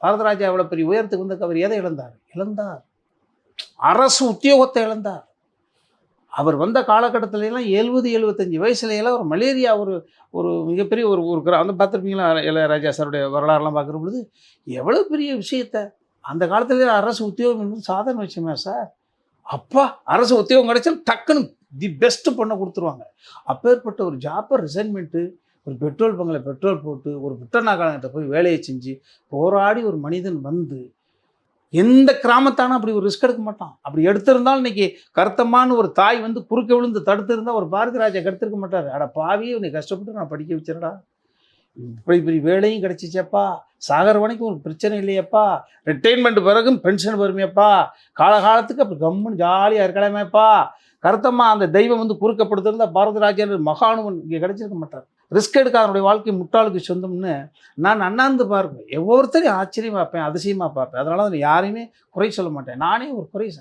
பாரதராஜா அவ்வளோ பெரிய உயரத்துக்கு வந்து அவர் எதை இழந்தார். அரசு உத்தியோகத்தை இழந்தார். அவர் வந்த காலகட்டத்திலலாம் 70-75 வயசுலையெல்லாம் ஒரு மலேரியா ஒரு மிகப்பெரிய ஒரு ஒரு வந்து பார்த்துருப்பீங்களா இளையராஜா சாருடைய வரலாறுலாம் பார்க்குற பொழுது எவ்வளோ பெரிய விஷயத்த அந்த காலத்துல அரசு உத்தியோகம் என்பது சாதாரண விஷயமா சார். அப்பா அரசு உத்தியோகம் கிடைச்சா டக்குன்னு தி பெஸ்ட் பண்ண கொடுத்துருவாங்க. அப்பேற்பட்ட ஒரு ஜாப்பை ரிசைன்மெண்ட்டு, ஒரு பெட்ரோல் பங்கில் பெட்ரோல் போட்டு ஒரு புத்தநாகாலங்கிட்ட போய் வேலையை செஞ்சு போராடி ஒரு மனிதன் வந்து எந்த கிராமத்தானும் அப்படி ஒரு ரிஸ்க் எடுக்க மாட்டான். அப்படி எடுத்திருந்தாலும் இன்னைக்கு கருத்தமான ஒரு தாய் வந்து குறுக்க விழுந்து தடுத்திருந்தா ஒரு பாரதிராஜா கெடுத்திருக்க மாட்டார். அட பாவியே உன்னை கஷ்டப்பட்டு நான் படிக்க வச்சிடடா, இப்படி இப்படி வேலையும் கிடைச்சிச்சப்பா, சாகர வரைக்கும் ஒரு பிரச்சனை இல்லையப்பா, ரிட்டைர்மெண்ட் பிறகும் பென்ஷன் வருமேப்பா, காலகாலத்துக்கு அப்படி கம்முன்னு ஜாலியாக இருக்கலாமேப்பா, கருத்தம்மா அந்த தெய்வம் வந்து குறுக்கப்படுத்திருந்தா பாரதிராஜா மகானுவன் இங்கே கிடைச்சிருக்க மாட்டார். ரிஸ்க் எடுக்காத அவனுடைய வாழ்க்கை முட்டாளுக்கு சொந்தம்னு நான் அண்ணாந்து பார்ப்பேன். ஒவ்வொருத்தரையும் ஆச்சரியமாக பார்ப்பேன், அதிசயமாக பார்ப்பேன். அதனால தான் யாரையுமே குறை சொல்ல மாட்டேன். நானே ஒரு குறை